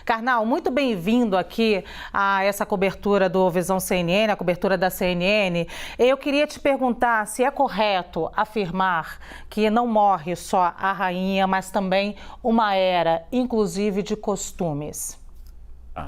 Karnal, muito bem-vindo aqui a essa cobertura do Visão CNN, a cobertura da CNN. Eu queria te perguntar se é correto afirmar que não morre só a rainha, mas também uma era, inclusive de costumes.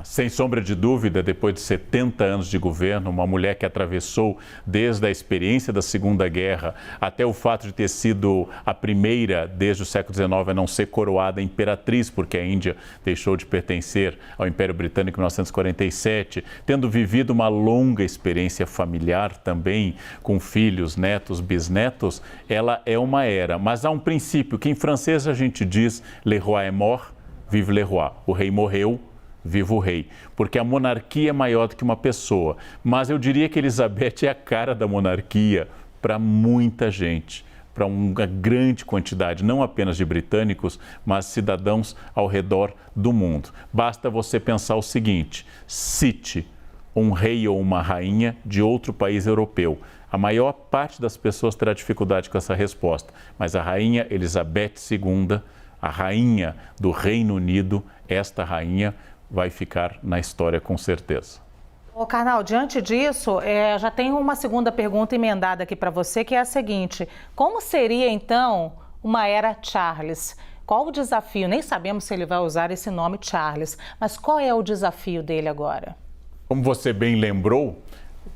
Sem sombra de dúvida, depois de 70 anos de governo, uma mulher que atravessou desde a experiência da Segunda Guerra até o fato de ter sido a primeira desde o século XIX a não ser coroada imperatriz, porque a Índia deixou de pertencer ao Império Britânico em 1947, tendo vivido uma longa experiência familiar também, com filhos, netos, bisnetos, ela é uma era. Mas há um princípio que em francês a gente diz "Le roi est mort, vive le roi", o rei morreu, viva o rei, porque a monarquia é maior do que uma pessoa. Mas eu diria que Elizabeth é a cara da monarquia para muita gente, para uma grande quantidade, não apenas de britânicos, mas cidadãos ao redor do mundo. Basta você pensar o seguinte: cite um rei ou uma rainha de outro país europeu. A maior parte das pessoas terá dificuldade com essa resposta, mas a rainha Elizabeth II, a rainha do Reino Unido, esta rainha vai ficar na história com certeza. Ô, Karnal, diante disso, já tenho uma segunda pergunta emendada aqui para você, que é a seguinte: como seria então uma era Charles? Qual o desafio? Nem sabemos se ele vai usar esse nome Charles, mas qual é o desafio dele agora? Como você bem lembrou,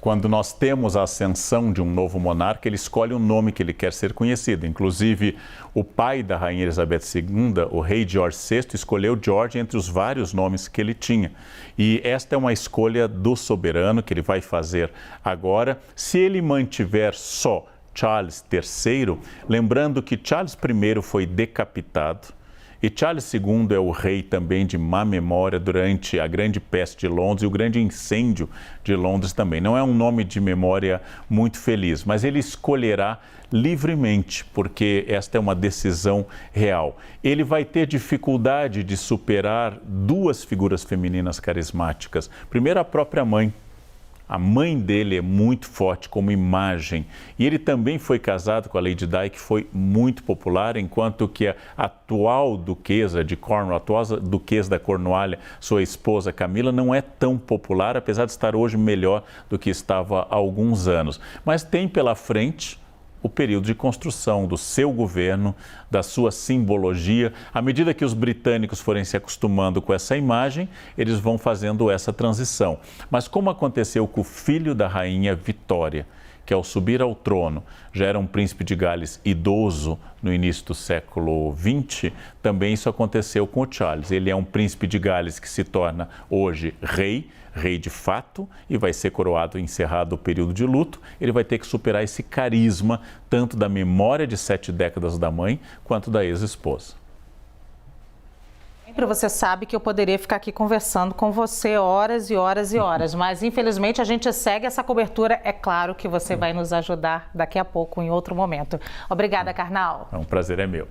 quando nós temos a ascensão de um novo monarca, ele escolhe o nome que ele quer ser conhecido. Inclusive, o pai da rainha Elizabeth II, o rei George VI, escolheu George entre os vários nomes que ele tinha. E esta é uma escolha do soberano que ele vai fazer agora. Se ele mantiver só Charles III, lembrando que Charles I foi decapitado, e Charles II é o rei também de má memória durante a grande peste de Londres e o grande incêndio de Londres também. Não é um nome de memória muito feliz, mas ele escolherá livremente, porque esta é uma decisão real. Ele vai ter dificuldade de superar duas figuras femininas carismáticas. Primeiro, a própria mãe. A mãe dele é muito forte como imagem. E ele também foi casado com a Lady Di, que foi muito popular, enquanto que a atual duquesa de Cornwall, a atual duquesa da Cornualha, sua esposa Camila, não é tão popular, apesar de estar hoje melhor do que estava há alguns anos. Mas tem pela frente o período de construção do seu governo, da sua simbologia. À medida que os britânicos forem se acostumando com essa imagem, eles vão fazendo essa transição. Mas como aconteceu com o filho da rainha Vitória, que ao subir ao trono já era um príncipe de Gales idoso no início do século XX, também isso aconteceu com o Charles. Ele é um príncipe de Gales que se torna hoje rei de fato, e vai ser coroado e encerrado o período de luto. Ele vai ter que superar esse carisma, tanto da memória de 7 décadas da mãe, quanto da ex-esposa. Sempre você sabe que eu poderia ficar aqui conversando com você horas e horas e horas, mas infelizmente a gente segue essa cobertura. É claro que você vai nos ajudar daqui a pouco, em outro momento. Obrigada, Karnal. É um prazer, é meu.